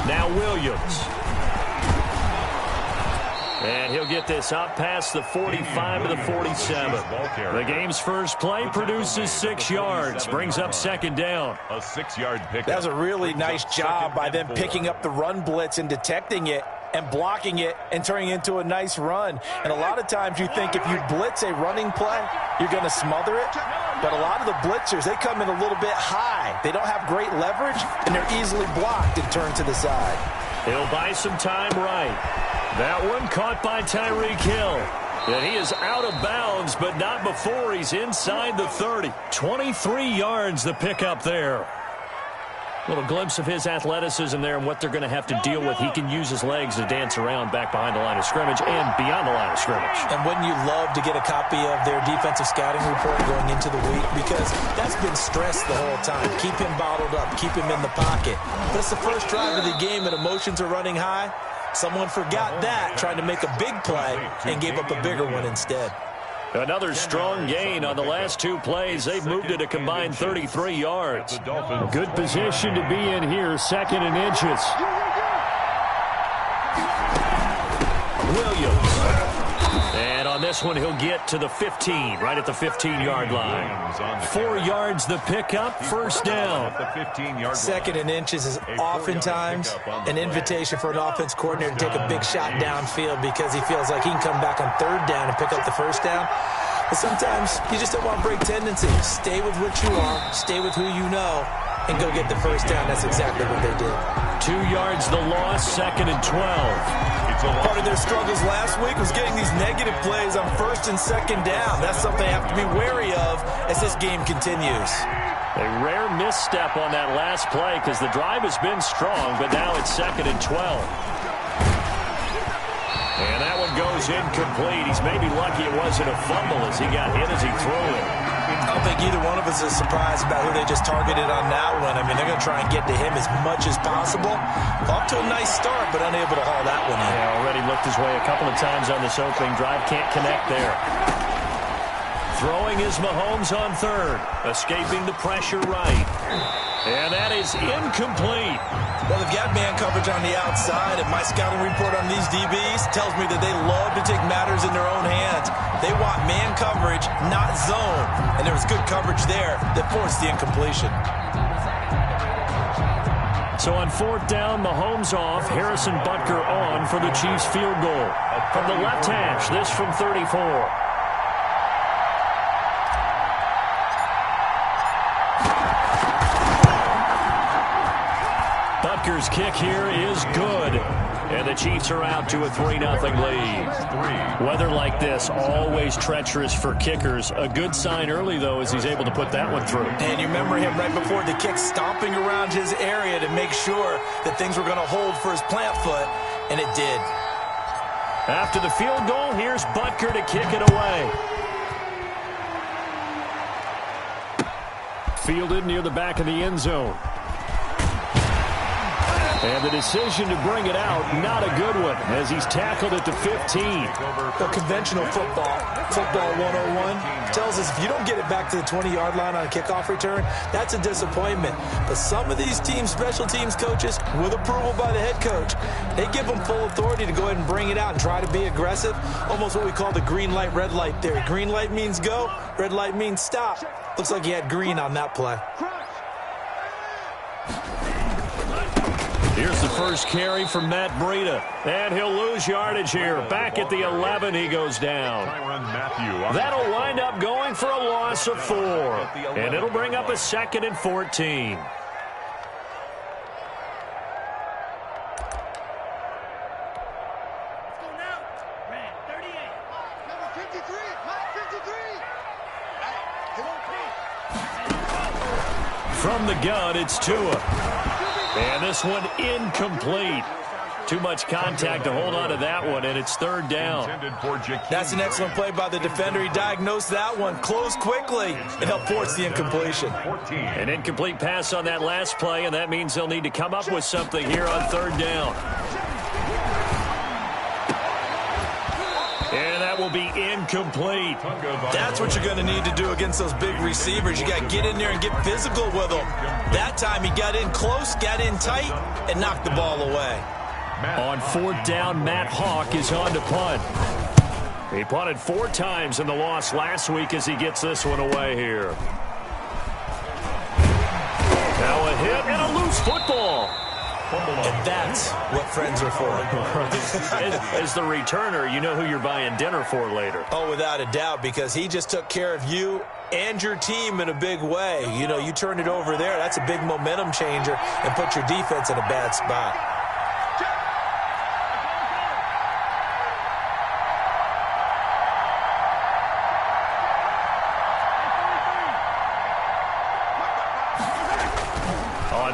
Now Williams. And he'll get this up past the 45 to the 47. The game's first play produces 6 yards. Brings up second down. A 6-yard pickup. That was a really nice job by them picking up the run blitz and detecting it and blocking it and turning it into a nice run. And a lot of times you think if you blitz a running play, you're going to smother it. But a lot of the blitzers, they come in a little bit high. They don't have great leverage, and they're easily blocked and turned to the side. He'll buy some time right. That one caught by Tyreek Hill. And he is out of bounds, but not before he's inside the 30. 23 yards the pickup there. Little glimpse of his athleticism there and what they're going to have to deal with. He can use his legs to dance around back behind the line of scrimmage and beyond the line of scrimmage. And wouldn't you love to get a copy of their defensive scouting report going into the week? Because that's been stressed the whole time. Keep him bottled up. Keep him in the pocket. But it's the first drive of the game and emotions are running high. Someone forgot that, trying to make a big play, and gave up a bigger one instead. Another strong gain on the last 2 plays. They've moved it a combined 33 yards. A good position to be in here, 2nd and inches. Williams. And on this one, he'll get to the 15, right at the 15-yard line. 4 yards the pickup, first down. 2nd and inches is oftentimes an invitation for an offense coordinator to take a big shot downfield because he feels like he can come back on 3rd down and pick up the first down. But sometimes you just don't want to break tendencies. Stay with what you are, stay with who you know, and go get the first down. That's exactly what they did. 2 yards the loss, 2nd and 12. Part of their struggles last week was getting these negative plays on 1st and 2nd down. That's something they have to be wary of as this game continues. A rare misstep on that last play because the drive has been strong, but now it's 2nd and 12. And that one goes incomplete. He's maybe lucky it wasn't a fumble as he got hit as he threw it. I don't think either one of us is surprised about who they just targeted on that one. I mean, they're going to try and get to him as much as possible. Off to a nice start, but unable to haul that one in. Yeah, already looked his way a couple of times on this opening drive. Can't connect there. Throwing is Mahomes on 3rd. Escaping the pressure right. And that is incomplete. Well, they've got man coverage on the outside, and my scouting report on these DBs tells me that they love to take matters in their own hands. They want man coverage, not zone. And there was good coverage there that forced the incompletion. So on 4th down, Mahomes off, Harrison Butker on for the Chiefs field goal. From the left hash, this from 34. Butker's kick here is good. And the Chiefs are out to a 3-0 lead. Weather like this, always treacherous for kickers. A good sign early, though, as he's able to put that one through. And you remember him right before the kick stomping around his area to make sure that things were going to hold for his plant foot, and it did. After the field goal, here's Butker to kick it away. Fielded near the back of the end zone. And the decision to bring it out, not a good one, as he's tackled at the 15. The conventional football 101, tells us if you don't get it back to the 20-yard line on a kickoff return, that's a disappointment. But some of these teams, special teams coaches, with approval by the head coach, they give them full authority to go ahead and bring it out and try to be aggressive, almost what we call the green light, red light theory. Green light means go, red light means stop. Looks like he had green on that play. Here's the first carry from Matt Breida. And he'll lose yardage here. Back at the 11, he goes down. That'll wind up going for a loss of 4. And it'll bring up a 2nd and 14. From the gun, it's Tua. And this one incomplete. too much contact to hold on to that one, and it's third down. That's an excellent play by the defender. He diagnosed that one, closed quickly, and helped force the incompletion. An incomplete pass on that last play, and that means they'll need to come up with something here on third down. And that will be incomplete. That's what you're going to need to do against those big receivers. You got to get in there and get physical with them. That time he got in close, got in tight, and knocked the ball away. On fourth down, Matt Hawk is on to punt. He punted 4 times in the loss last week as he gets this one away here. Now a hit and a loose football. And that's what friends are for. As the returner, you know who you're buying dinner for later. Oh, without a doubt, because he just took care of you and your team in a big way. You know, you turned it over there. That's a big momentum changer and put your defense in a bad spot.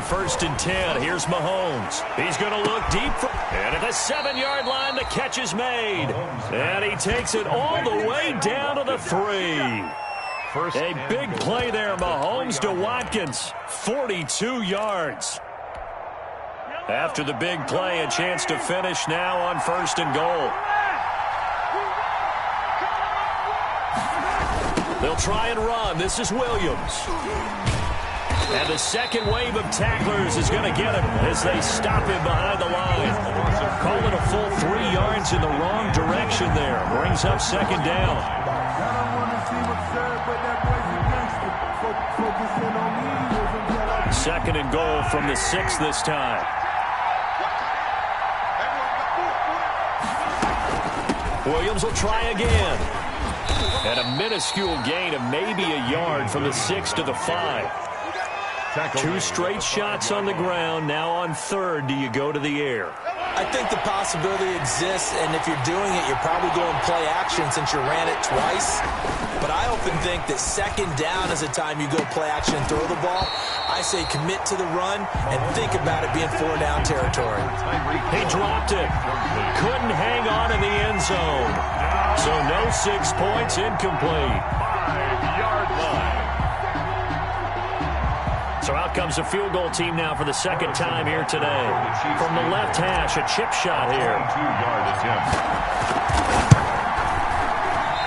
First and 10, here's Mahomes. He's going to look deep. And at the 7-yard line, the catch is made. And he takes it all the way down to the 3. A big play there, Mahomes to Watkins. 42 yards. After the big play, a chance to finish now on first and goal. They'll try and run. This is Williams. And the second wave of tacklers is going to get him as they stop him behind the line. Call it a full 3 yards in the wrong direction there. Brings up second down. Second and goal from the 6 this time. Williams will try again. And a minuscule gain of maybe a yard from the 6 to the 5. 2 straight shots on the ground. Now on third, do you go to the air? I think the possibility exists, and if you're doing it, you're probably going play action since you ran it twice. But I often think that second down is the time you go play action and throw the ball. I say commit to the run and think about it being 4-down territory. He dropped it. Couldn't hang on in the end zone. So no 6 points, incomplete. 5-yard line. So out comes the field goal team now for the second time here today. From the left hash, a chip shot here. 2-yard attempt.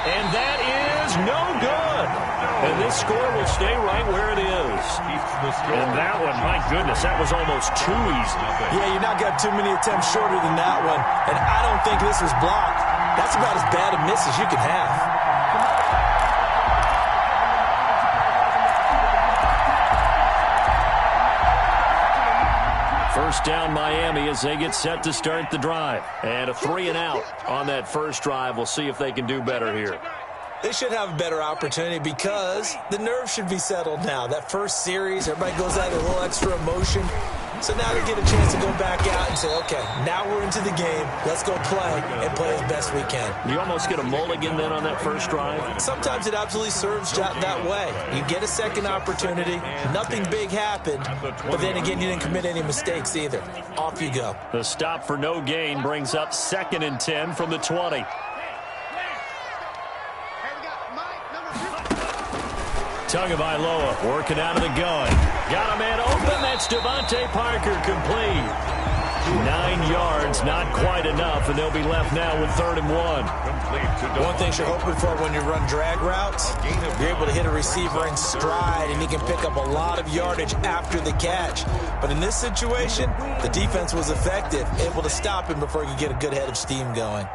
And that is no good. And this score will stay right where it is. And that one, my goodness, that was almost too easy. Yeah, you're not got too many attempts shorter than that one. And I don't think this was blocked. That's about as bad a miss as you can have. First down Miami as they get set to start the drive. And a 3-and-out on that first drive. We'll see if they can do better here. They should have a better opportunity because the nerves should be settled now. That first series, everybody goes out with a little extra emotion. So now they get a chance to go back out and say, okay, now we're into the game. Let's go play and play as best we can. You almost get a mulligan then on that first drive? Sometimes it absolutely serves that way. You get a second opportunity. Nothing big happened. But then again, you didn't commit any mistakes either. Off you go. The stop for no gain brings up 2nd and 10 from the 20. Tagovailoa working out of the gun. Got a man open. That's Devontae Parker complete. 9 yards, not quite enough, and they'll be left now with 3rd and 1. One thing you're hoping for when you run drag routes, you're able to hit a receiver in stride, and he can pick up a lot of yardage after the catch. But in this situation, the defense was effective, able to stop him before he could get a good head of steam going.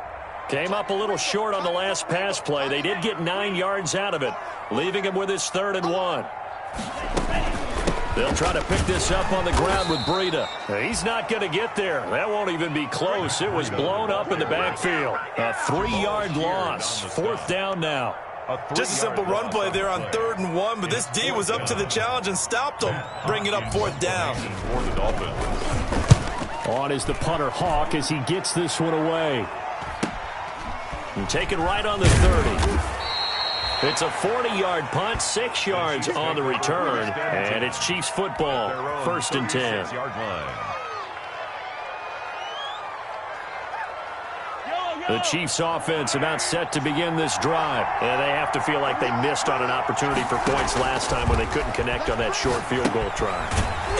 Came up a little short on the last pass play. They did get 9 yards out of it, leaving him with his 3rd and 1. They'll try to pick this up on the ground with Breida. He's not going to get there. That won't even be close. It was blown up in the backfield. A 3-yard loss. 4th down now. Just a simple run play there on 3rd and 1, but this D was up to the challenge and stopped him, bringing up 4th down. On is the punter Hawk as he gets this one away. And taken right on the 30. It's a 40-yard punt, 6 yards on the return, and it's Chiefs football, 1st and 10. The Chiefs offense about set to begin this drive. And they have to feel like they missed on an opportunity for points last time when they couldn't connect on that short field goal try.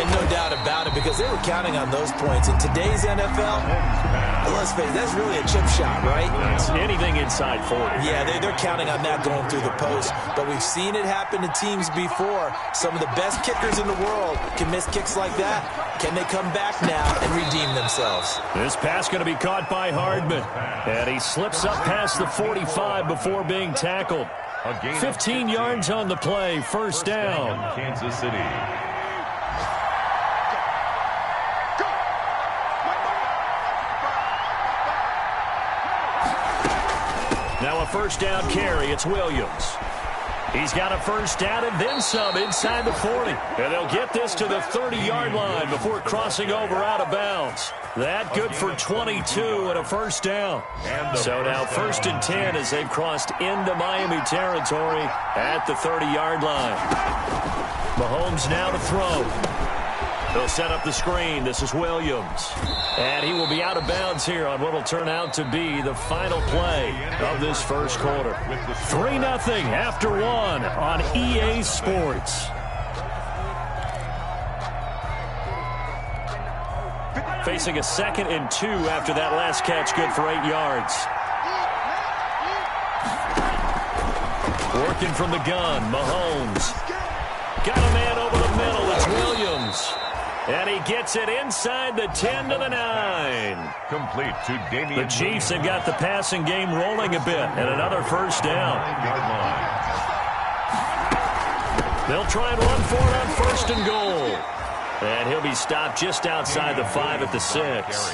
And no doubt about it, because they were counting on those points. In today's NFL, let's face it, that's really a chip shot, right? It's anything inside 40. Yeah, they're counting on that going through the post. But we've seen it happen to teams before. Some of the best kickers in the world can miss kicks like that. Can they come back now and redeem themselves? This pass going to be caught by Hardman. And he slips up past the 45 before being tackled. 15 yards on the play, first down. Kansas City. Now a first down carry. It's Williams. He's got a first down and then some inside the 40. And they'll get this to the 30-yard line before crossing over out of bounds. That good for 22 and a first down. So now first and 10 as they've crossed into Miami territory at the 30-yard line. Mahomes now to throw. They'll set up the screen. This is Williams. And he will be out of bounds here on what will turn out to be the final play of this first quarter. 3-0 after one on EA Sports. Facing a 2nd and 2 after that last catch, good for 8 yards. Working from the gun, Mahomes. Got a man over the middle. It's Williams. And he gets it inside the 10 to the 9. Complete to Damian. The Chiefs have got the passing game rolling a bit, and another first down. They'll try and run for it on first and goal. And he'll be stopped just outside the 5 at the 6.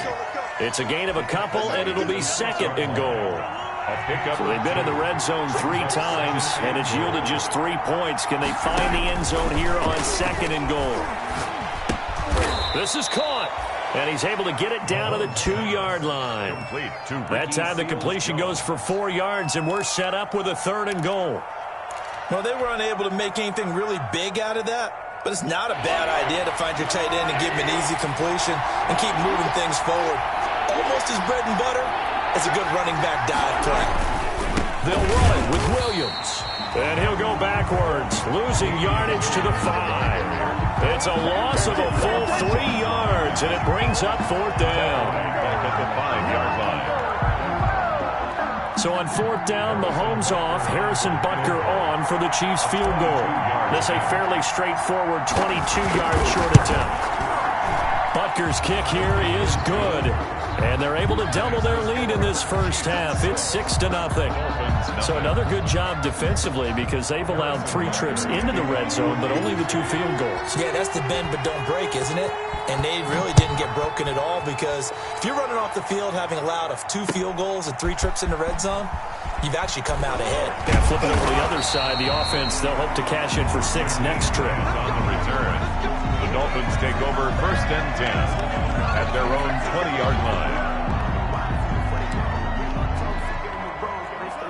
It's a gain of a couple, and it'll be 2nd and goal. So they've been in the red zone 3 times, and it's yielded just 3 points. Can they find the end zone here on 2nd and goal? This is caught, and he's able to get it down to the 2-yard line. That time the completion goes for 4 yards, and we're set up with a 3rd and goal. Well, they were unable to make anything really big out of that, but it's not a bad idea to find your tight end and give him an easy completion and keep moving things forward. Almost as bread and butter as a good running back dive play. They'll run it with Williams, and he'll go backwards, losing yardage to the 5. It's a loss of a full 3 yards, and it brings up 4th down. Back at the 5-yard line. So on 4th down, Mahomes off, Harrison Butker on for the Chiefs field goal. This a fairly straightforward 22-yard short attempt. Butker's kick here is good, and they're able to double their lead in this first half. It's 6-0. So another good job defensively because they've allowed 3 trips into the red zone, but only the 2 field goals. Yeah, that's the bend but don't break, isn't it? And they really didn't get broken at all because if you're running off the field having allowed 2 field goals and 3 trips in the red zone, you've actually come out ahead. Yeah, flipping over the other side, the offense, they'll hope to cash in for 6 next trip. On the return, the Dolphins take over 1st and 10 at their own 20-yard line.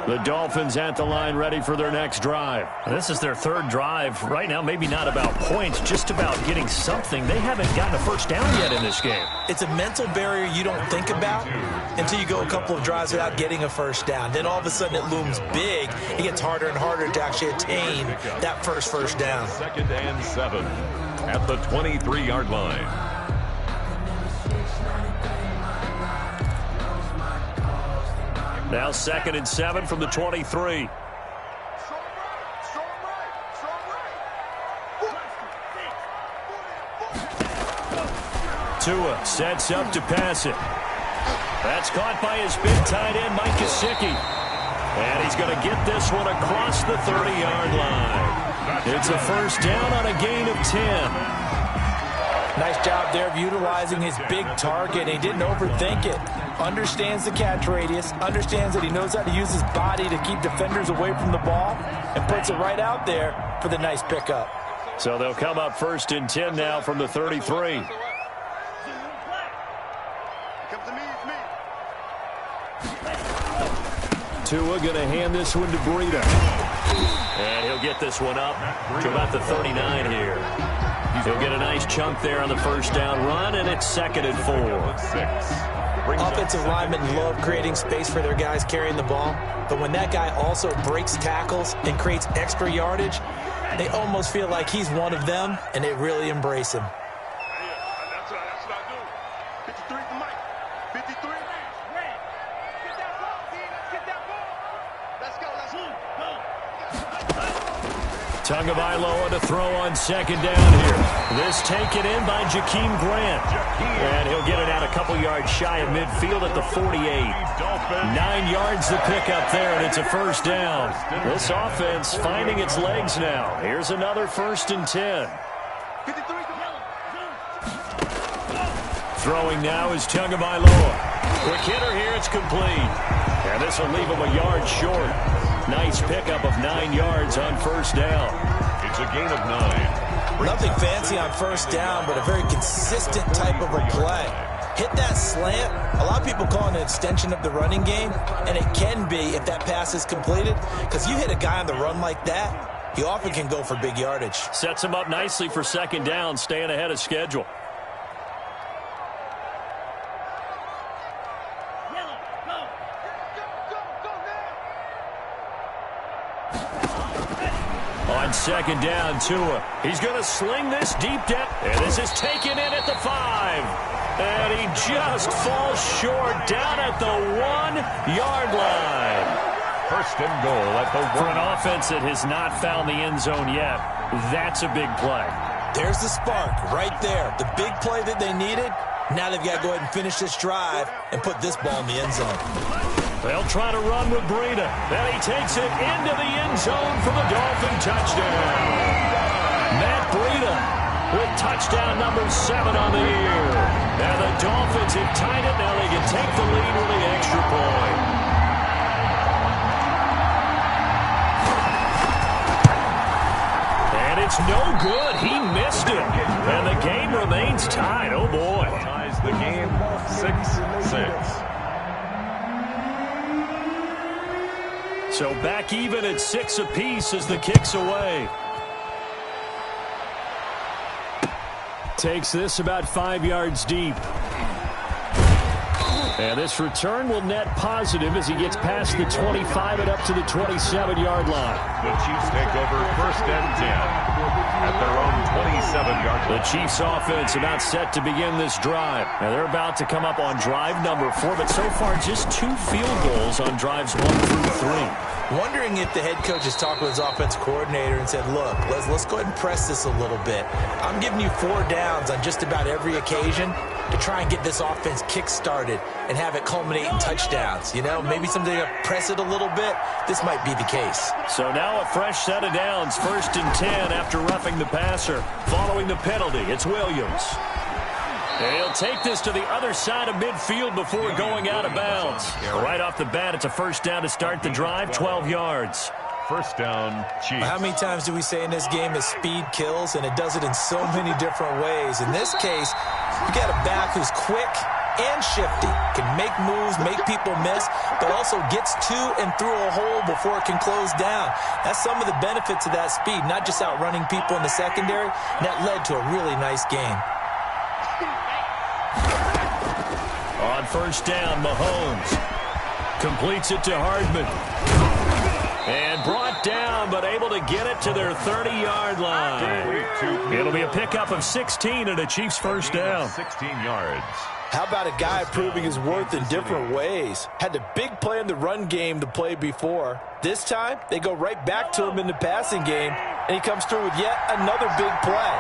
The Dolphins at the line ready for their next drive. This is their 3rd drive. Right now, maybe not about points, just about getting something. They haven't gotten a first down yet in this game. It's a mental barrier you don't think about until you go a couple of drives without getting a first down. Then all of a sudden it looms big. It gets harder and harder to actually attain that first down. 2nd and 7 at the 23-yard line. Now 2nd and 7 from the 23. Tua sets up to pass it. That's caught by his big tight end, Mike Gesicki. And he's going to get this one across the 30-yard line. It's a first down on a gain of 10. Nice job there of utilizing his big target. He didn't overthink it. Understands the catch radius. Understands that he knows how to use his body to keep defenders away from the ball. And puts it right out there for the nice pickup. So they'll come up 1st and 10 now from the 33. Tua going to hand this one to Breida. And he'll get this one up to about the 39 here. He'll get a nice chunk there on the first down run, and it's 2nd and 4. Offensive linemen love creating space for their guys carrying the ball, but when that guy also breaks tackles and creates extra yardage, they almost feel like he's one of them, and they really embrace him. That's what I do. 53 for Mike. 53. Get that ball, D. Let's get that ball. Let's go. Tagovailoa to throw on second down here. This taken in by Jakeem Grant. And he'll get it out a couple yards shy of midfield at the 48. 9 yards to pick up there, and it's a first down. This offense finding its legs now. Here's another 1st and 10. Throwing now is Tagovailoa. Quick hitter here, it's complete. And this will leave him a yard short. Nice pickup of 9 yards on first down. It's a gain of 9. Nothing fancy on first down, but a very consistent type of a play. Hit that slant. A lot of people call it an extension of the running game, and it can be if that pass is completed, because you hit a guy on the run like that, he often can go for big yardage. Sets him up nicely for second down, staying ahead of schedule. On second down, Tua. He's going to sling this deep down. And this is taken in at the 5. And he just falls short down at the 1-yard line. First and goal at the 1. For an offense that has not found the end zone yet, that's a big play. There's the spark right there. The big play that they needed. Now they've got to go ahead and finish this drive and put this ball in the end zone. They'll try to run with Breida. Then he takes it into the end zone for the Dolphin touchdown. Matt Breida with touchdown number 7 on the year. And the Dolphins have tied it. Now they can take the lead with the extra point. And it's no good. He missed it. And the game remains tied. Oh, boy. Ties the game 6-6. So back even at 6 apiece as the kick's away. Takes this about 5 yards deep. And this return will net positive as he gets past the 25 and up to the 27-yard line. The Chiefs take over 1st and 10 at their own 27-yard line. The Chiefs offense about set to begin this drive. Now they're about to come up on drive number 4, but so far just 2 field goals on drives 1 through 3. Wondering if the head coach has talked with his offense coordinator and said, look, let's go ahead and press this a little bit. I'm giving you 4 downs on just about every occasion to try and get this offense kick-started and have it culminate in touchdowns. You know, maybe someday to press it a little bit. This might be the case. So now a fresh set of downs, 1st and 10 after roughing the passer. Following the penalty, it's Williams. And he'll take this to the other side of midfield before going out of bounds. Right off the bat, it's a first down to start the drive, 12 yards. First down, Chiefs. How many times do we say in this game that speed kills, and it does it in so many different ways? In this case, you got a back who's quick and shifty, can make moves, make people miss, but also gets to and through a hole before it can close down. That's some of the benefits of that speed, not just outrunning people in the secondary. And that led to a really nice game. On first down, Mahomes completes it to Hardman. And brought down, but able to get it to their 30-yard line. It'll be a pickup of 16 and a Chiefs first down. 16 yards. How about a guy proving his worth in different ways? Had the big play in the run game to play before. This time, they go right back to him in the passing game, and he comes through with yet another big play.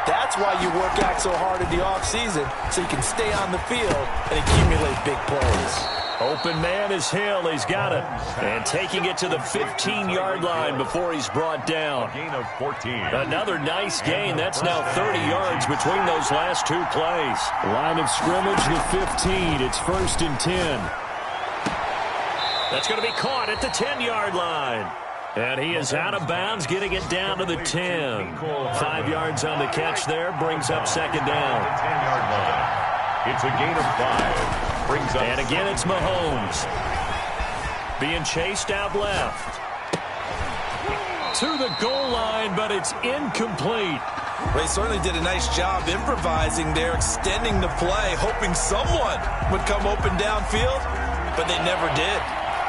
That's why you work out so hard in the offseason, so you can stay on the field and accumulate big plays. Open man is Hill. He's got it. And taking it to the 15-yard line before he's brought down. A gain of 14. Another nice gain. That's now 30 yards between those last 2 plays. Line of scrimmage, the 15. It's 1st and 10. That's going to be caught at the 10-yard line. And he is out of bounds, getting it down to the 10. 5 yards on the catch there, brings up second down. 10-yard line. It's a gain of 5. Brings up and again, it's Mahomes. Being chased out left. To the goal line, but it's incomplete. Well, he certainly did a nice job improvising there, extending the play, hoping someone would come open downfield, but they never did.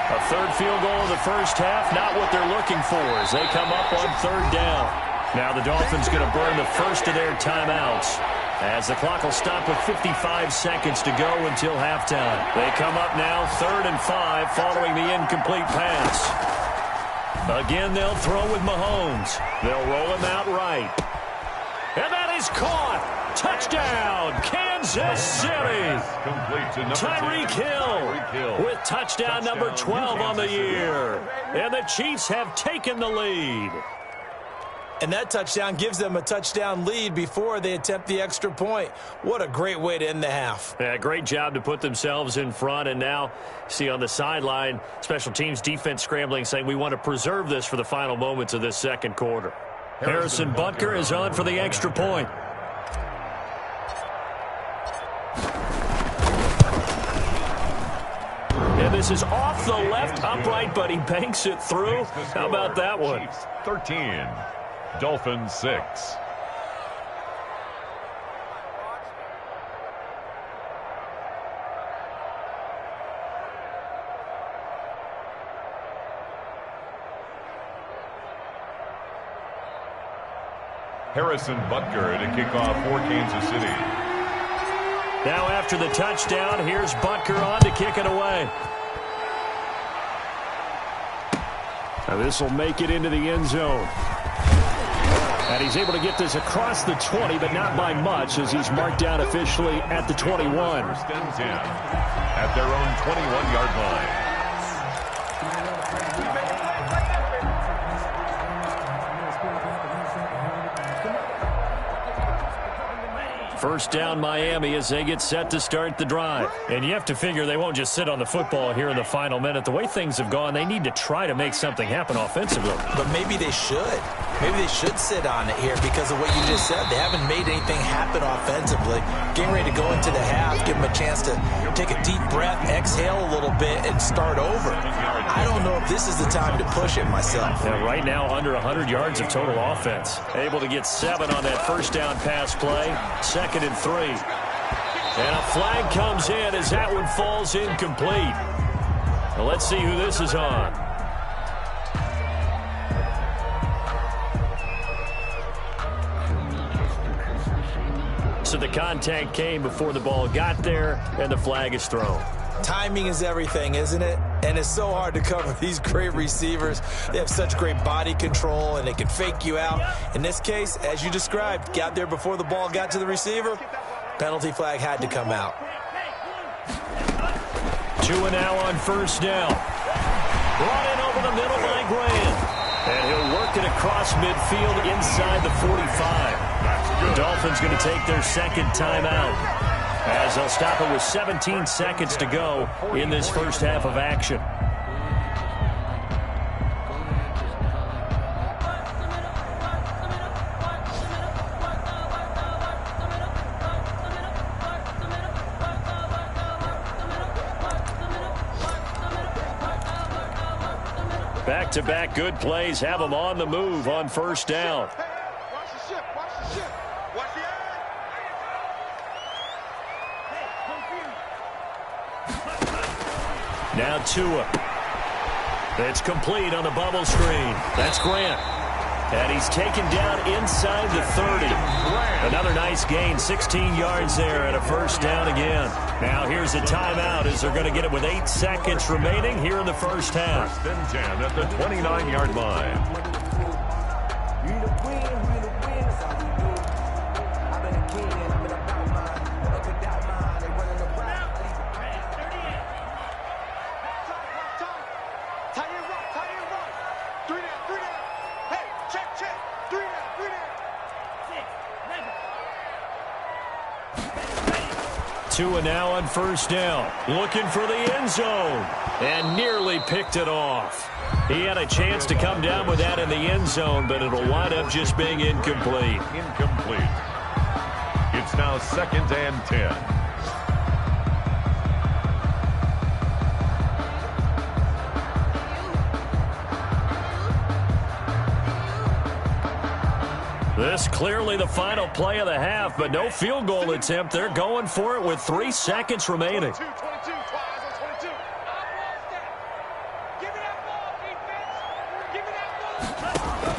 A third field goal in the first half, not what they're looking for as they come up on third down. Now the Dolphins going to burn the first of their timeouts as the clock will stop with 55 seconds to go until halftime. They come up now 3rd and 5 following the incomplete pass. Again, they'll throw with Mahomes. They'll roll him out right. And that is caught. Touchdown, Kansas City. Tyreek Hill with touchdown number 12 on the year. And the Chiefs have taken the lead. And that touchdown gives them a touchdown lead before they attempt the extra point. What a great way to end the half. Yeah, great job to put themselves in front. And now, see on the sideline, special teams defense scrambling, saying we want to preserve this for the final moments of this second quarter. Harrison Butker is on for the extra point. And this is off the left upright, but he banks it through. How about that one? 13. Dolphins 6. Harrison Butker to kick off for Kansas City. Now after the touchdown, here's Butker on to kick it away. Now this will make it into the end zone. And he's able to get this across the 20, but not by much as he's marked down officially at the 21. 1st and 10 at their own 21-yard line. First down Miami as they get set to start the drive. And you have to figure they won't just sit on the football here in the final minute. The way things have gone, they need to try to make something happen offensively. But maybe they should. Maybe they should sit on it here because of what you just said. They haven't made anything happen offensively. Getting ready to go into the half, give them a chance to take a deep breath, exhale a little bit, and start over. I don't know if this is the time to push it myself. Yeah, right now, under 100 yards of total offense. Able to get 7 on that first down pass play. 2nd and 3. And a flag comes in as that one falls incomplete. Now let's see who this is on. So the contact came before the ball got there, and the flag is thrown. Timing is everything, isn't it? And it's so hard to cover these great receivers. They have such great body control, and they can fake you out. In this case, as you described, got there before the ball got to the receiver. Penalty flag had to come out. 2 now on first down. Brought in over the middle by Graham. And he'll work it across midfield inside the 45. The Dolphins going to take their second timeout as they'll stop it with 17 seconds to go in this first half of action. Back-to-back good plays have them on the move on first down. Now Tua. It's complete on the bubble screen. That's Grant. And he's taken down inside the 30. Another nice gain, 16 yards there and a first down again. Now here's a timeout as they're going to get it with 8 seconds remaining here in the first half. 1st and 10 at the 29-yard line. Tua now on first down, looking for the end zone, and nearly picked it off. He had a chance to come down with that in the end zone, but it'll wind up just being incomplete. Incomplete. It's now 2nd and 10. This clearly the final play of the half, but no field goal attempt. They're going for it with 3 seconds remaining. 22, 22, twice on 22. Give me that ball, defense. Give me that ball.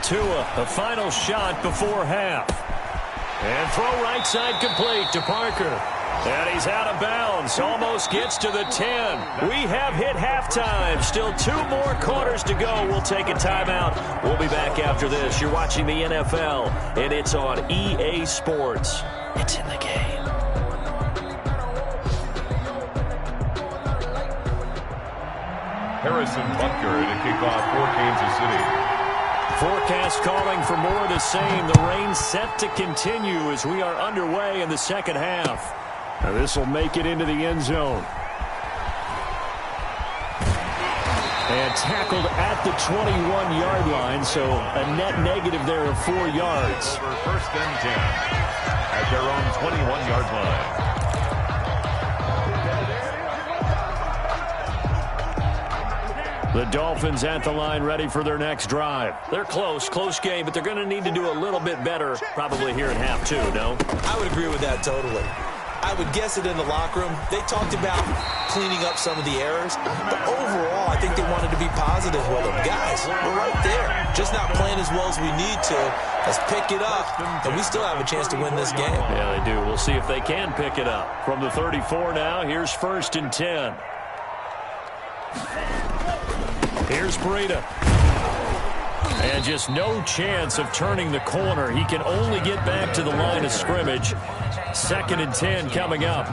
Tua, the final shot before half. And throw right side complete to Parker. And he's out of bounds. Almost gets to the 10. We have hit halftime. Still 2 more quarters to go. We'll take a timeout. We'll be back after this. You're watching the NFL, and it's on EA Sports. It's in the game. Harrison Butker to kick off for Kansas City. Forecast calling for more of the same. The rain set to continue as we are underway in the second half. Now this will make it into the end zone. And tackled at the 21-yard line, so a net negative there of 4 yards. Over first and 10 at their own 21-yard line. The Dolphins at the line ready for their next drive. They're close game, but they're going to need to do a little bit better probably here in half 2, no? I would agree with that totally. I would guess it in the locker room. They talked about cleaning up some of the errors, but overall, I think they wanted to be positive with them. Guys, we're right there. Just not playing as well as we need to. Let's pick it up, and we still have a chance to win this game. Yeah, they do. We'll see if they can pick it up. From the 34 now, here's first and 10. Here's Breida. And just no chance of turning the corner. He can only get back to the line of scrimmage. Second and 10 coming up.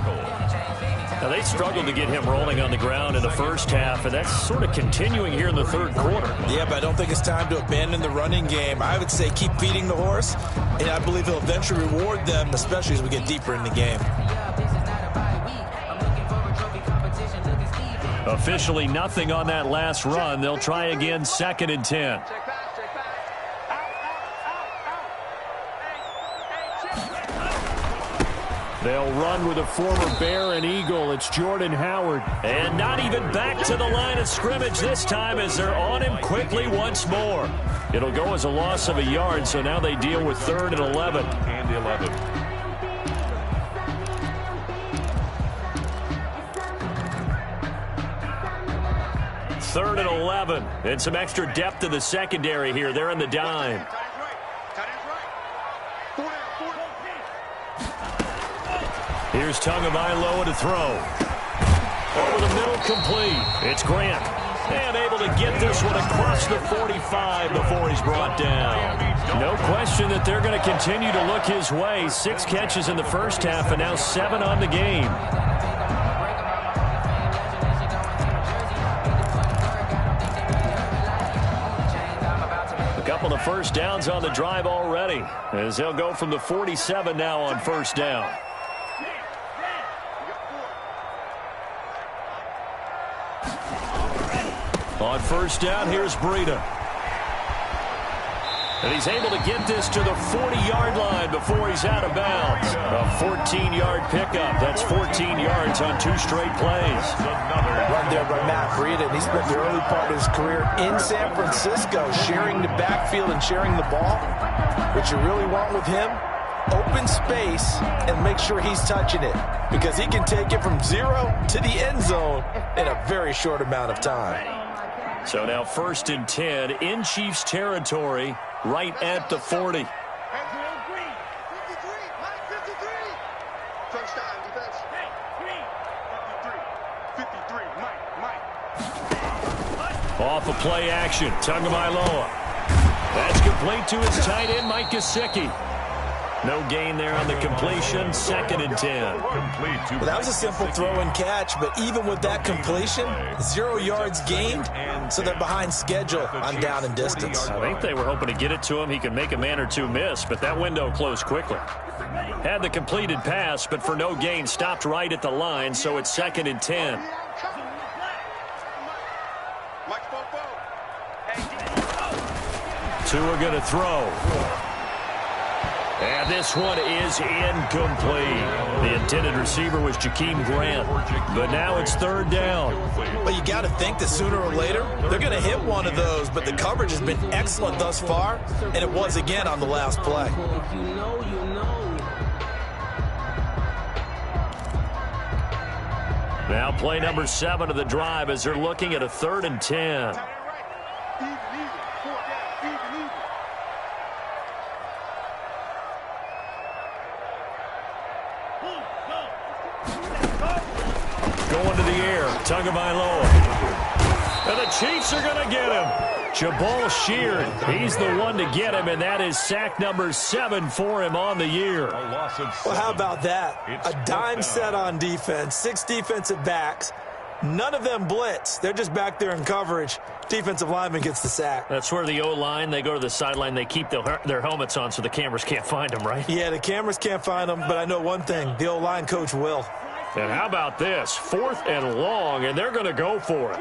Now, they struggled to get him rolling on the ground in the first half, and that's sort of continuing here in the third quarter. Yeah, but I don't think it's time to abandon the running game. I would say keep feeding the horse, and I believe he'll eventually reward them, especially as we get deeper in the game. Officially nothing on that last run. They'll try again, second and 10. They'll run with a former Bear and Eagle. It's Jordan Howard. And not even back to the line of scrimmage this time as they're on him quickly once more. It'll go as a loss of a yard, so now they deal with 3rd and 11. And 11. Third and 11. And some extra depth to the secondary here. They're in the dime. Here's Tagovailoa to throw. Over the middle, complete. It's Grant. And able to get this one across the 45 before he's brought down. No question that they're going to continue to look his way. 6 catches in the first half and now 7 on the game. A couple of first downs on the drive already, as they'll go from the 47 now on first down. On first down, here's Breida. And he's able to get this to the 40-yard line before he's out of bounds. A 14-yard pickup. That's 14 yards on 2 straight plays. Run there by Matt Breida, and he spent the early part of his career in San Francisco sharing the backfield and sharing the ball. What you really want with him, open space and make sure he's touching it, because he can take it from 0 to the end zone in a very short amount of time. So now first and 10 in Chiefs territory, right at the 40. Off of play action, Tagovailoa. That's complete to his tight end, Mike Gesicki. No gain there on the completion, second and 10. Well, that was a simple throw and catch, but even with that completion, 0 yards gained, so they're behind schedule on down and distance. I think they were hoping to get it to him. He could make a man or two miss, but that window closed quickly. Had the completed pass, but for no gain, stopped right at the line, so it's second and 10. Two are going to throw. And this one is incomplete. The intended receiver was Jakeem Grant, but now it's third down. But you got to think that sooner or later, they're going to hit one of those, but the coverage has been excellent thus far, and it was again on the last play. Now play number 7 of the drive as they're looking at a 3rd and 10. Going to the air, Tagovailoa. And the Chiefs are going to get him. Jabal Sheard, he's the one to get him, and that is sack number 7 for him on the year. Well, how about that? A dime set on defense, 6 defensive backs. None of them blitz. They're just back there in coverage. Defensive lineman gets the sack. That's where the O-line, they go to the sideline, they keep their helmets on so the cameras can't find them, right? Yeah, the cameras can't find them, but I know one thing. The O-line coach will. And how about this? 4th and long, and they're going to go for it.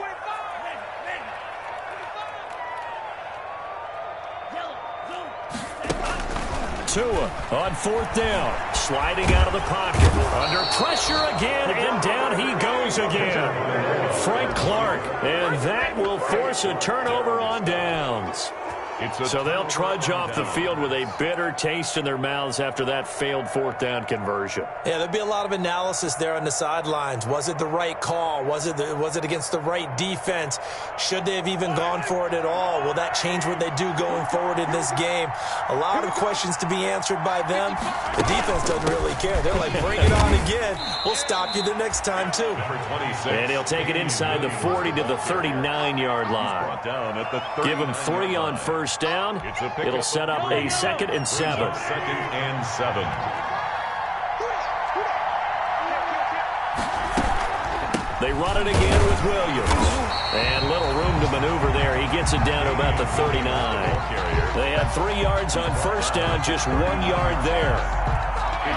Tua on 4th down, sliding out of the pocket. Under pressure again, and down he goes again. Frank Clark, and that will force a turnover on downs. So they'll trudge off the field with a bitter taste in their mouths after that failed 4th down conversion. Yeah, there'll be a lot of analysis there on the sidelines. Was it the right call? Was it against the right defense? Should they have even gone for it at all? Will that change what they do going forward in this game? A lot of questions to be answered by them. The defense doesn't really care. They're like, bring it on again. We'll stop you the next time, too. And he'll take it inside the 40 to the 39-yard line. Give him 3 on first down. It'll set up a 2nd and 7. 2nd and 7. They run it again with Williams. And little room to maneuver there. He gets it down to about the 39. They had 3 yards on first down, just 1 yard there.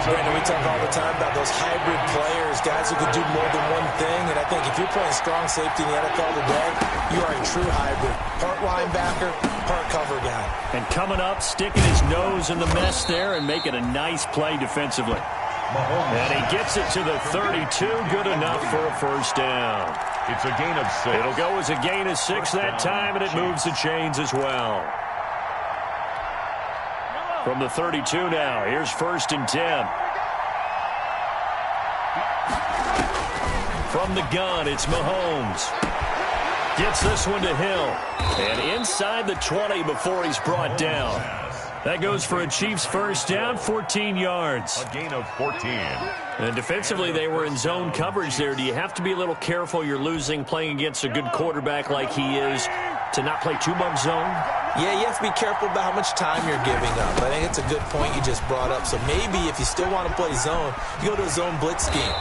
Brandon, we talk all the time about those hybrid players, guys who can do more than one thing. And I think if you're playing strong safety in the NFL today, you are a true hybrid. Part linebacker, part cover guy. And coming up, sticking his nose in the mess there and making a nice play defensively. And he gets it to the 32, good enough for a first down. It's a gain of 6. It'll go as a gain of 6 that time, and it moves the chains as well. From the 32 now, here's 1st and 10. From the gun, it's Mahomes. Gets this one to Hill. And inside the 20 before he's brought down. That goes for a Chiefs first down, 14 yards. A gain of 14. And defensively, they were in zone coverage there. Do you have to be a little careful? You're losing, playing against a good quarterback like he is, to not play too much zone? Yeah, you have to be careful about how much time you're giving up. I think it's a good point you just brought up. So maybe if you still want to play zone, you go to a zone blitz scheme.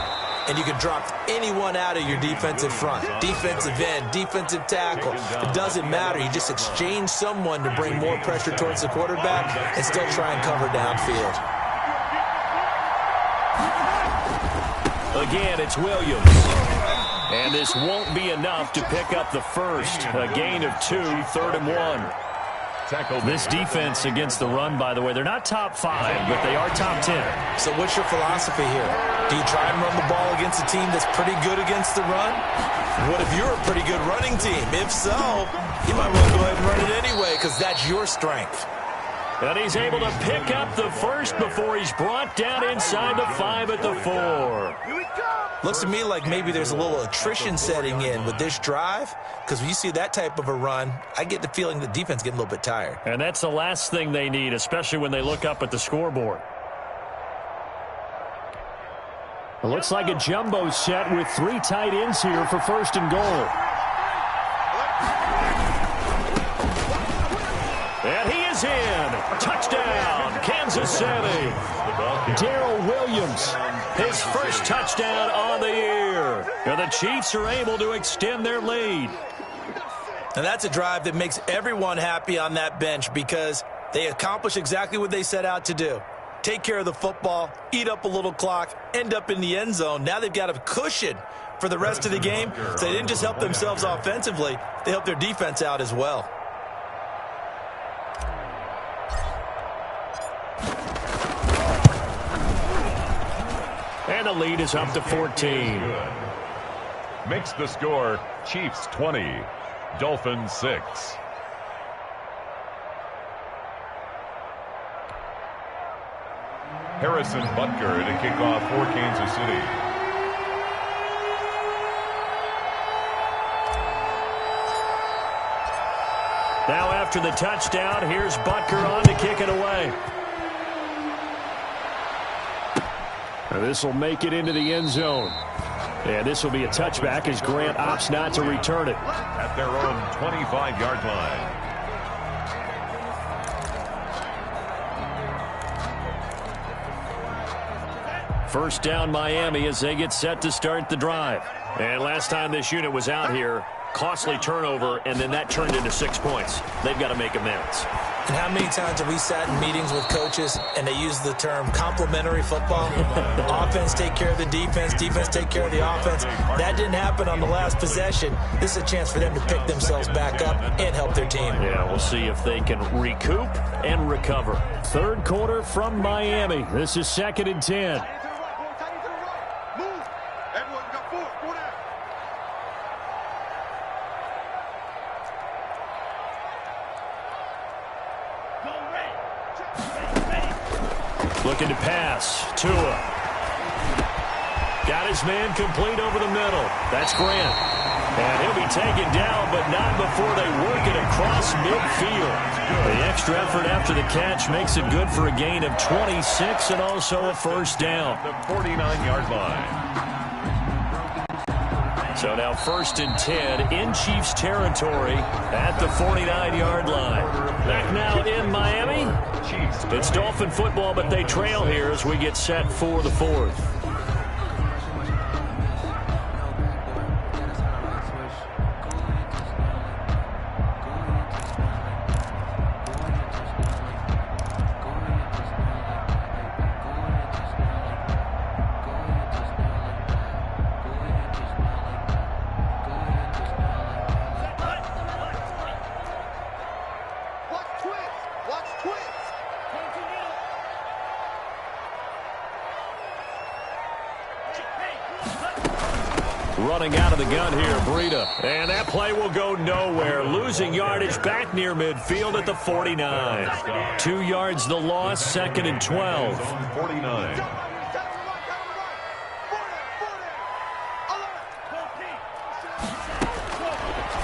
And you can drop anyone out of your defensive front. Defensive end, defensive tackle. It doesn't matter. You just exchange someone to bring more pressure towards the quarterback and still try and cover downfield. Again, it's Williams. And this won't be enough to pick up the first. A gain of 2, 3rd and 1. This defense against the run, by the way, they're not top 5, but they are top 10. So what's your philosophy here? Do you try and run the ball against a team that's pretty good against the run? What if you're a pretty good running team? If so, you might want to go ahead and run it anyway because that's your strength. And he's able to pick up the first before he's brought down inside the 5 at the 4. Looks to me like maybe there's a little attrition setting in with this drive, because when you see that type of a run, I get the feeling the defense getting a little bit tired. And that's the last thing they need, especially when they look up at the scoreboard. It looks like a jumbo set with 3 tight ends here for 1st and goal. And he is in. Touchdown, Kansas City. Darrell Williams, his first touchdown on the year. And the Chiefs are able to extend their lead. And that's a drive that makes everyone happy on that bench because they accomplish exactly what they set out to do. Take care of the football, eat up a little clock, end up in the end zone. Now they've got a cushion for the rest of the game. So they didn't just help themselves offensively, they helped their defense out as well. And the lead is up to 14. Makes the score Chiefs 20, Dolphins 6. Harrison Butker to kick off for Kansas City. Now after the touchdown, here's Butker on to kick it away. This will make it into the end zone. And this will be a touchback as Grant opts not to return it. At their own 25-yard line. First down Miami as they get set to start the drive. And last time this unit was out here, costly turnover, and then that turned into 6 points. They've got to make amends. And how many times have we sat in meetings with coaches and they use the term complementary football? Offense take care of the defense, defense take care of the offense. That didn't happen on the last possession. This is a chance for them to pick themselves back up and help their team. Yeah, we'll see if they can recoup and recover. Third quarter from Miami. This is 2nd and 10. Looking to pass. Tua. Got his man complete over the middle. That's Grant. And he'll be taken down, but not before they work it across midfield. The extra effort after the catch makes it good for a gain of 26 and also a first down. The 49-yard line. So now 1st and 10 in Chiefs territory at the 49-yard line. Back now in Miami. It's Dolphin football, but they trail here as we get set for the 4th. Running out of the gun here, Breida. And that play will go nowhere. Losing yardage back near midfield at the 49. 2 yards the loss, 2nd and 12. 49.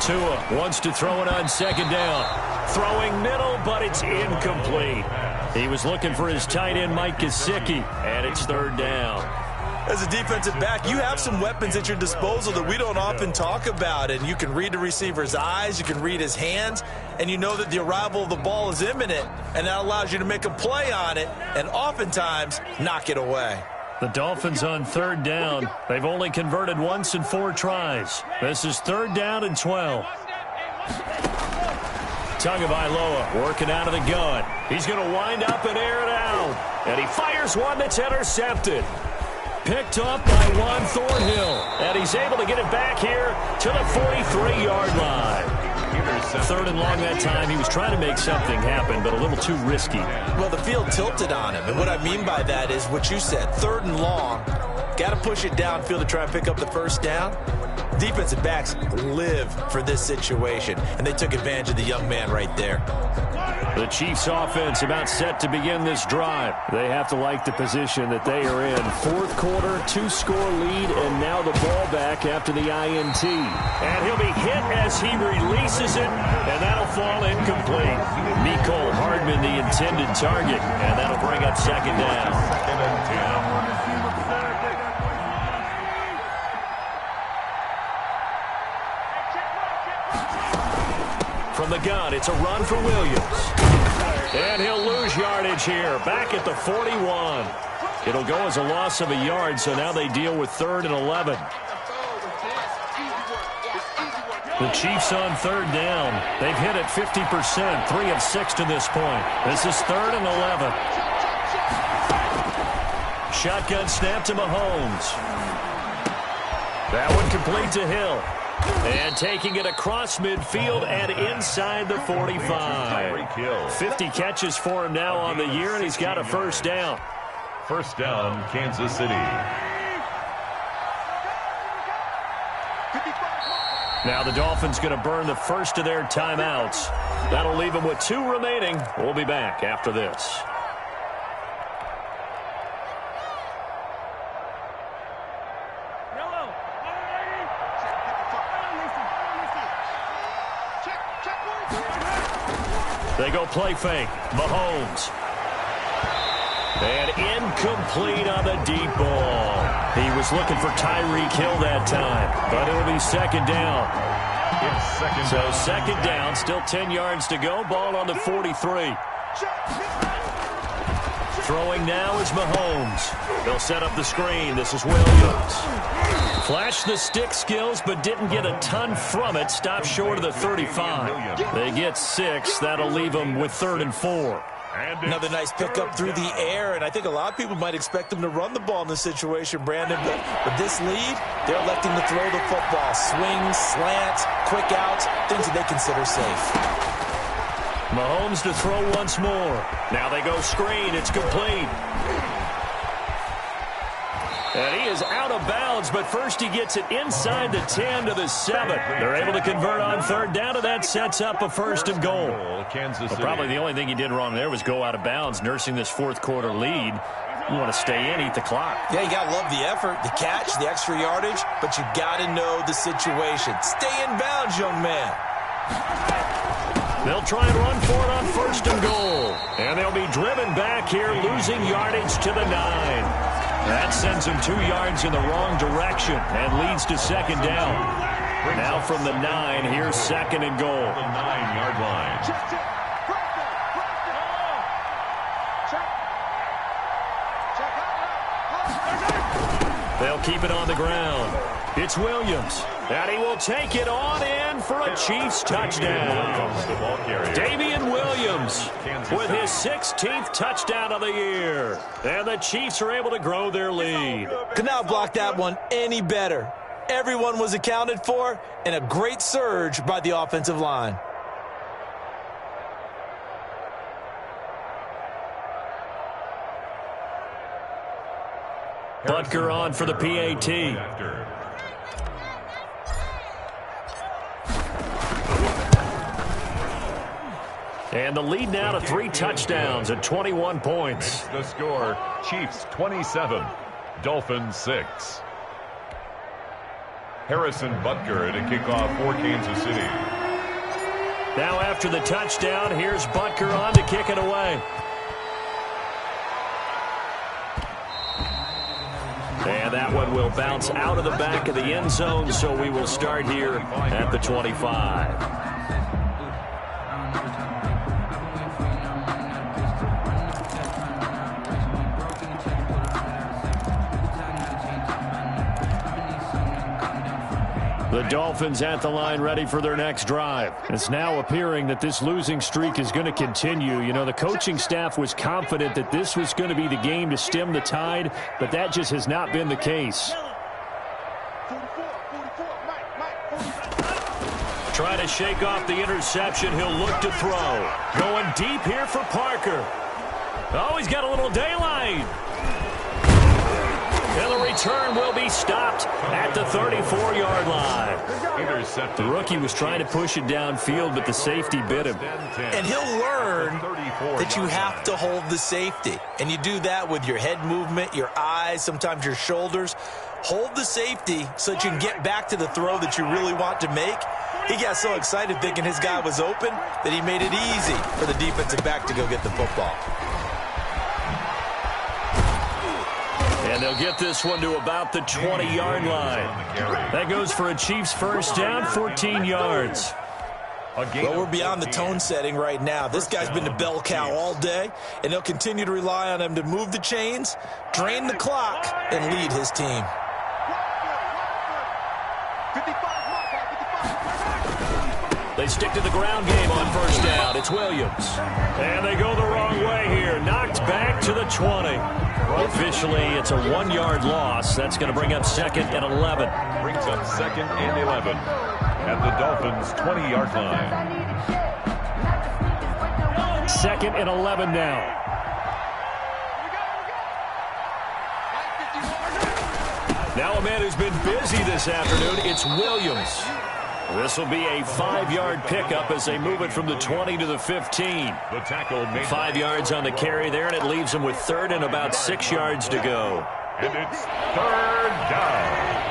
Tua wants to throw it on 2nd down. Throwing middle, but it's incomplete. He was looking for his tight end, Mike Gesicki, and it's 3rd down. As a defensive back, you have some weapons at your disposal that we don't often talk about. And you can read the receiver's eyes, you can read his hands, and you know that the arrival of the ball is imminent, and that allows you to make a play on it and oftentimes knock it away. The Dolphins on 3rd down. They've only converted once in 4 tries. This is 3rd down and 12. Tagovailoa working out of the gun. He's going to wind up and air it out. And he fires one that's intercepted. Picked up by Juan Thornhill. And he's able to get it back here to the 43-yard line. 3rd and long that time. He was trying to make something happen, but a little too risky. Well, the field tilted on him. And what I mean by that is what you said. 3rd and long. Got to push it downfield to try and pick up the first down. Defensive backs live for this situation, and they took advantage of the young man right there. The Chiefs offense about set to begin this drive. They have to like the position that they are in. 4th quarter, 2-score lead, and now the ball back after the INT. And he'll be hit as he releases it, and that'll fall incomplete. Mecole Hardman, the intended target, and that'll bring up 2nd down. 2nd and 10. From the gun, it's a run for Williams. And he'll lose yardage here, back at the 41. It'll go as a loss of a yard, so now they deal with 3rd and 11. The Chiefs on 3rd down. They've hit it 50%, 3 of 6 to this point. This is 3rd and 11. Shotgun snap to Mahomes. That one complete to Hill. And taking it across midfield and inside the 45. 50 catches for him now on the year, and he's got a first down. First down, Kansas City. Now the Dolphins going to burn the first of their timeouts. That'll leave them with 2 remaining. We'll be back after this. They go play fake. Mahomes. And incomplete on the deep ball. He was looking for Tyreek Hill that time, but it'll be second down. Second down, still 10 yards to go. Ball on the 43. Throwing now is Mahomes. They'll set up the screen. This is Williams. Flashed the stick skills, but didn't get a ton from it. Stopped short of the 35. They get 6. That'll leave them with 3rd and 4. Another nice pickup through the air, and I think a lot of people might expect them to run the ball in this situation, Brandon. But with this lead, they're electing to throw the football. Swings, slants, quick outs, things that they consider safe. Mahomes to throw once more. Now they go screen. It's complete. And he is out of bounds, but first he gets it inside the 10 to the 7. They're able to convert on 3rd down, and that sets up a 1st and goal. Kansas City. Probably the only thing he did wrong there was go out of bounds, nursing this 4th quarter lead. You want to stay in, eat the clock. Yeah, you got to love the effort, the catch, the extra yardage, but you got to know the situation. Stay in bounds, young man. They'll try and run for it on 1st and goal. And they'll be driven back here, losing yardage to the 9. That sends them 2 yards in the wrong direction and leads to second down. Now from the 9, here's 2nd and goal. The 9-yard line. They'll keep it on the ground. It's Williams, and he will take it on in for a Chiefs touchdown. Damian Williams with his 16th touchdown of the year. And the Chiefs are able to grow their lead. Could not block that one any better. Everyone was accounted for, and a great surge by the offensive line. Butker on for the PAT. And the lead now to 3 touchdowns at 21 points. The score, Chiefs 27, Dolphins 6. Harrison Butker to kick off for Kansas City. Now after the touchdown, here's Butker on to kick it away. And that one will bounce out of the back of the end zone, so we will start here at the 25. The Dolphins at the line ready for their next drive. It's now appearing that this losing streak is going to continue. You know, the coaching staff was confident that this was going to be the game to stem the tide, but that just has not been the case. Trying to shake off the interception. He'll look to throw. Going deep here for Parker. Oh, he's got a little daylight. And the return will be stopped at the 34-yard line. Intercepted. The rookie was trying to push it downfield, but the safety bit him. And he'll learn that you have to hold the safety. And you do that with your head movement, your eyes, sometimes your shoulders. Hold the safety so that you can get back to the throw that you really want to make. He got so excited thinking his guy was open that he made it easy for the defensive back to go get the football. And they'll get this one to about the 20-yard line. That goes for a Chiefs first down, 14 yards. Well, we're beyond the tone setting right now. This guy's been the bell cow all day, and they'll continue to rely on him to move the chains, drain the clock, and lead his team. They stick to the ground game on first down. It's Williams. And they go the wrong way here. Knocked back to the 20. Officially, it's a 1-yard loss. That's going to bring up 2nd and 11. Brings up 2nd and 11 at the Dolphins' 20-yard line. 2nd and 11 now. Now a man who's been busy this afternoon, it's Williams. This will be a 5-yard pickup as they move it from the 20 to the 15. The tackle made 5 yards on the carry there, and it leaves them with third and about 6 yards to go. And it's third down.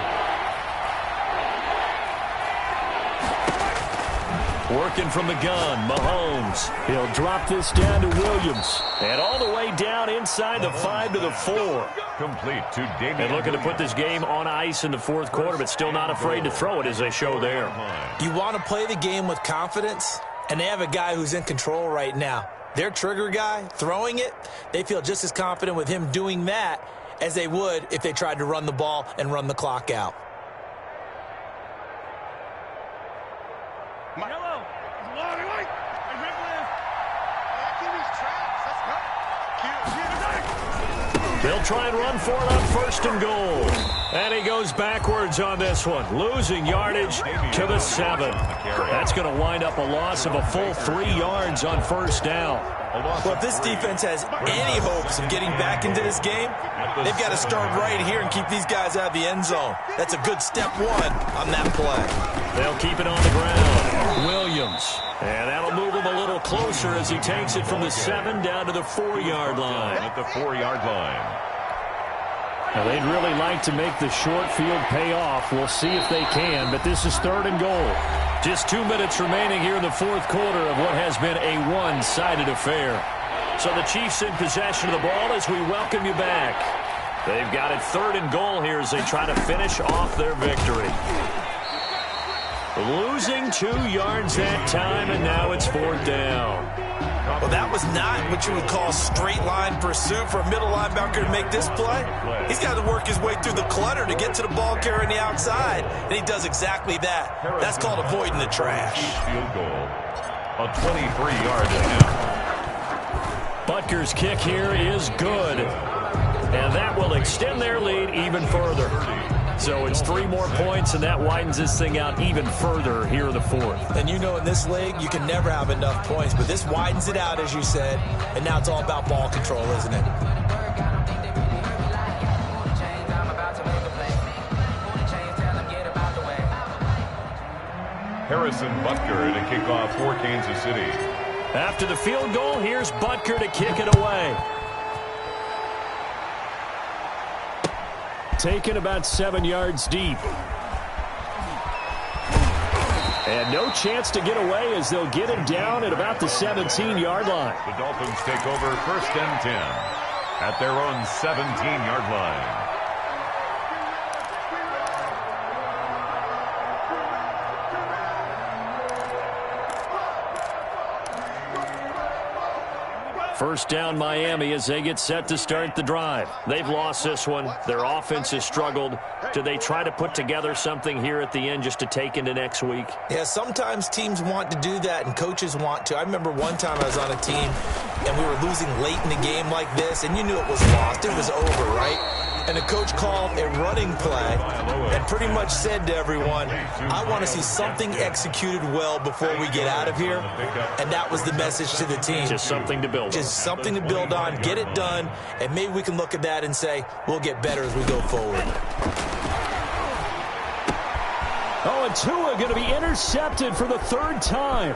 Working from the gun, Mahomes. He'll drop this down to Williams. And all the way down inside the 5 to the 4. Complete to Damian. And looking to put this game on ice in the fourth quarter, but still not afraid to throw it as they show there. You want to play the game with confidence, and they have a guy who's in control right now. Their trigger guy, throwing it, they feel just as confident with him doing that as they would if they tried to run the ball and run the clock out. They'll try and run for it on first and goal. And he goes backwards on this one, losing yardage to the 7. That's going to wind up a loss of a full 3 yards on first down. Well, if this defense has any hopes of getting back into this game, they've got to start right here and keep these guys out of the end zone. That's a good step one on that play. They'll keep it on the ground. Williams. And that'll move him a little closer as he takes it from the 7 down to the 4-yard line. At the 4-yard line. Now, they'd really like to make the short field pay off. We'll see if they can, but this is third and goal. Just 2 minutes remaining here in the fourth quarter of what has been a one-sided affair. So the Chiefs in possession of the ball as we welcome you back. They've got it third and goal here as they try to finish off their victory. Losing 2 yards that time, and now it's fourth down. Well, that was not what you would call straight line pursuit for a middle linebacker to make this play. He's got to work his way through the clutter to get to the ball carrier on the outside, and he does exactly that. That's called avoiding the trash. Field goal, a 23-yard attempt. Butker's kick here is good, and that will extend their lead even further. So it's 3 more points, and that widens this thing out even further here in the fourth. And you know in this league, you can never have enough points, but this widens it out, as you said, and now it's all about ball control, isn't it? Harrison Butker to kick off for Kansas City. After the field goal, here's Butker to kick it away. Taken about 7 yards deep. And no chance to get away as they'll get him down at about the 17-yard line. The Dolphins take over first and 10 at their own 17-yard line. First down Miami as they get set to start the drive. They've lost this one. Their offense has struggled. Do they try to put together something here at the end just to take into next week? Yeah, sometimes teams want to do that and coaches want to. I remember one time I was on a team and we were losing late in the game like this, and you knew it was lost. It was over, right? And the coach called a running play and pretty much said to everyone, I want to see something executed well before we get out of here. And that was the message to the team. Just something to build on. Just something to build on, get it done, and maybe we can look at that and say, we'll get better as we go forward. Oh, and Tua going to be intercepted for the third time.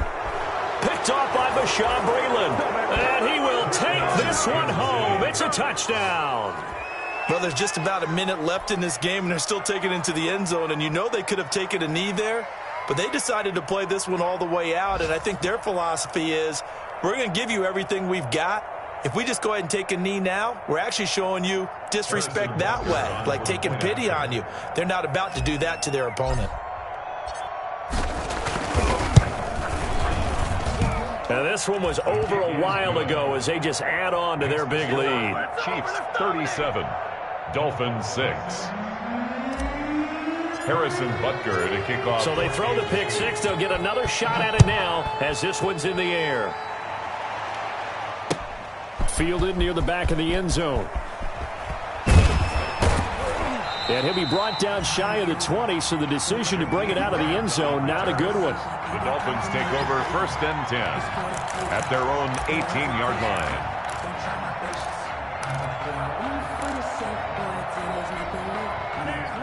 Picked off by Bashaud Breeland. And he will take this one home. It's a touchdown. Well, there's just about a minute left in this game, and they're still taking it into the end zone. And you know they could have taken a knee there, but they decided to play this one all the way out. And I think their philosophy is, we're going to give you everything we've got. If we just go ahead and take a knee now, we're actually showing you disrespect that way, like taking pity on you. They're not about to do that to their opponent. Now, this one was over a while ago as they just add on to their big lead. Chiefs 37, Dolphins 6. Harrison Butker to kick off. So they throw the pick six. They'll get another shot at it now as this one's in the air. Fielded near the back of the end zone. And he'll be brought down shy of the 20, so the decision to bring it out of the end zone, not a good one. The Dolphins take over first and 10 at their own 18-yard line.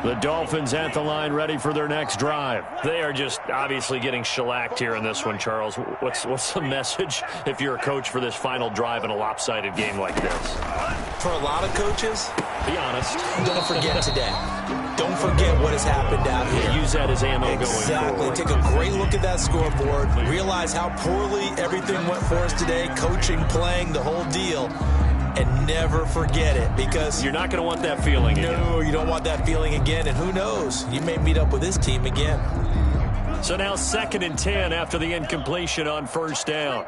The Dolphins at the line, ready for their next drive. They are just obviously getting shellacked here in this one, Charles. What's the message if you're a coach for this final drive in a lopsided game like this? For a lot of coaches, be honest. Don't forget today. Don't forget what has happened out here. Use that as ammo going forward. Take a great look at that scoreboard. Realize how poorly everything went for us today. Coaching, playing, the whole deal. And never forget it, because you're not going to want that feeling again. No, you don't want that feeling again. And who knows? You may meet up with this team again. So now 2nd and 10 after the incompletion on first down.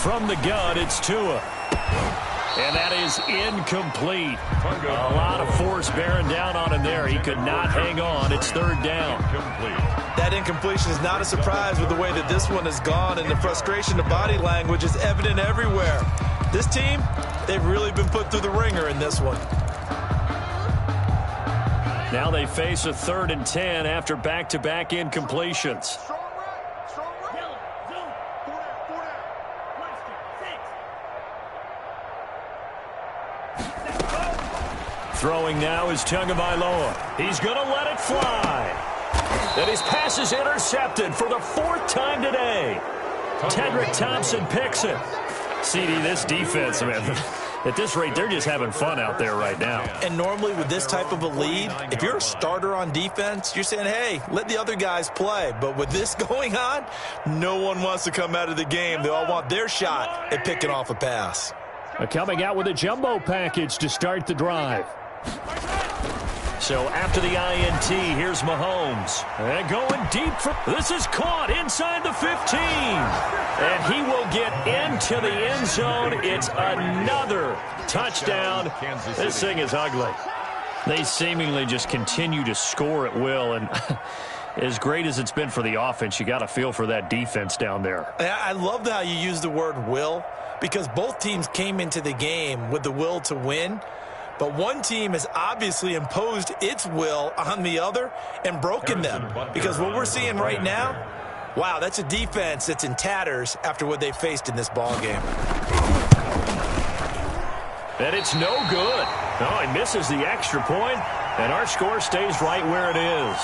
From the gun, it's Tua. And that is incomplete. A lot of force bearing down on him there. He could not hang on. It's 3rd down. That incompletion is not a surprise with the way that this one has gone, and the frustration, the body language is evident everywhere. This team, they've really been put through the ringer in this one. Now they face a 3rd and 10 after back-to-back incompletions. Throwing now is Tagovailoa. He's going to let it fly. And his pass is intercepted for the 4th time today. Tedrick Thompson picks it. CD, this defense, man, at this rate, they're just having fun out there right now. And normally with this type of a lead, if you're a starter on defense, you're saying, hey, let the other guys play. But with this going on, no one wants to come out of the game. They all want their shot at picking off a pass. Coming out with a jumbo package to start the drive. So after the INT, here's Mahomes. And going deep for this is caught inside the 15. And he will get into the end zone. It's another touchdown. This thing is ugly. They seemingly just continue to score at will. And as great as it's been for the offense, you got to feel for that defense down there. I love how you use the word will, because both teams came into the game with the will to win. But one team has obviously imposed its will on the other and broken them. Because what we're seeing right now, wow, that's a defense that's in tatters after what they faced in this ball game. And it's no good. Oh, he misses the extra point, and our score stays right where it is.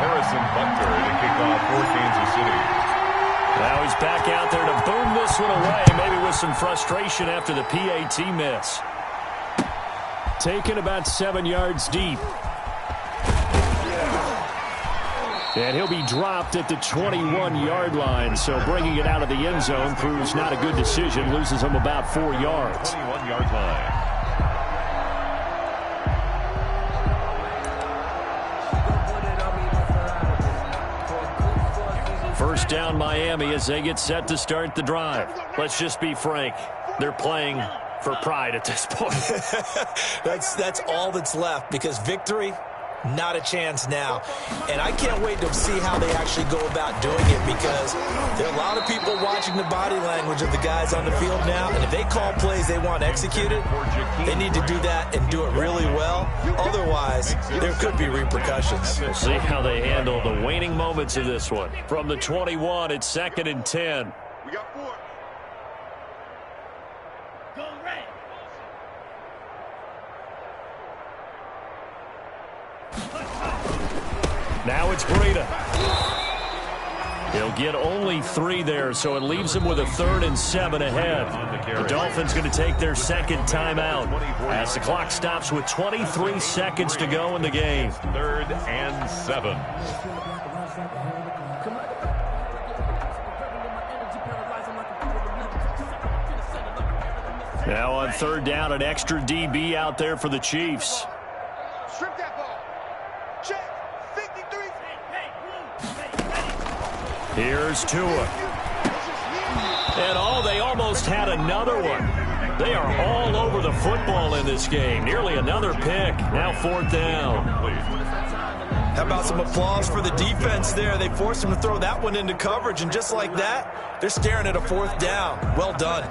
Harrison Butker to kick off for Kansas City. Now he's back out there to boom this one away, maybe with some frustration after the PAT miss. Taken about 7 yards deep. And he'll be dropped at the 21-yard line, so bringing it out of the end zone proves not a good decision, loses him about 4 yards. 21-yard line. First down Miami as they get set to start the drive. Let's just be frank. They're playing for pride at this point. That's all that's left, because victory, not a chance now. And I can't wait to see how they actually go about doing it, because there are a lot of people watching the body language of the guys on the field now. And if they call plays they want executed, they need to do that and do it really well. Otherwise, there could be repercussions. We'll see how they handle the waning moments of this one. From the 21, it's 2nd and 10. We got 4. Go red. Now it's Breida. He'll get only 3 there, so it leaves him with a 3rd and 7 ahead. The Dolphins going to take their 2nd timeout as the clock stops with 23 seconds to go in the game. 3rd and 7. Now on 3rd down, an extra DB out there for the Chiefs. Strip that ball. Check. 53. Here's Tua. And they almost had another one. They are all over the football in this game. Nearly another pick. Now 4th down. How about some applause for the defense there? They forced him to throw that one into coverage, and just like that, they're staring at a 4th down. Well done.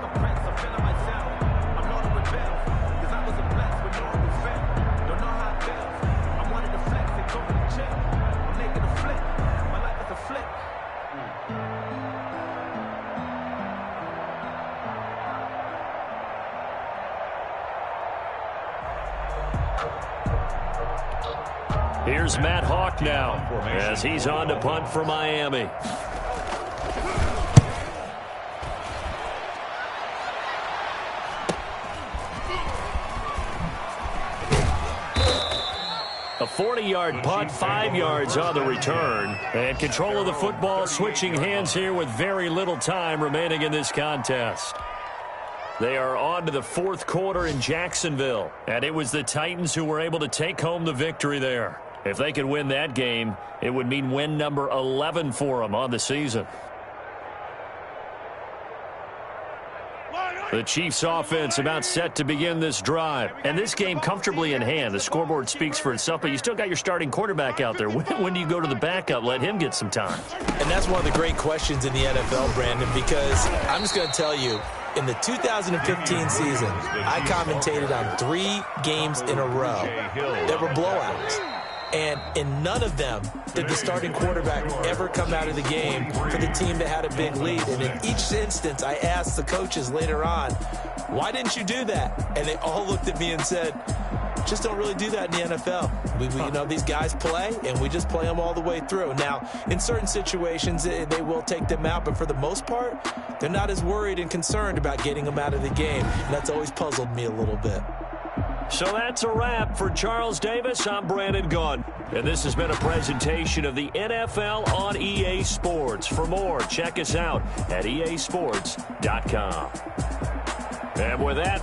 Here's Matt Hawk now as he's on to punt for Miami. A 40-yard punt, 5 yards on the return. And control of the football switching hands here with very little time remaining in this contest. They are on to the 4th quarter in Jacksonville. And it was the Titans who were able to take home the victory there. If they could win that game, it would mean win number 11 for them on the season. The Chiefs offense about set to begin this drive. And this game comfortably in hand. The scoreboard speaks for itself, but you still got your starting quarterback out there. When do you go to the backup? Let him get some time. And that's one of the great questions in the NFL, Brandon, because I'm just going to tell you, in the 2015 season, I commentated on 3 games in a row that were blowouts. And in none of them did the starting quarterback ever come out of the game for the team that had a big lead. And in each instance, I asked the coaches later on, why didn't you do that? And they all looked at me and said, just don't really do that in the NFL. We you know, these guys play, and we just play them all the way through. Now, in certain situations, they will take them out, but for the most part, they're not as worried and concerned about getting them out of the game. And that's always puzzled me a little bit. So that's a wrap for Charles Davis. I'm Brandon Gaudin. And this has been a presentation of the NFL on EA Sports. For more, check us out at easports.com. And with that...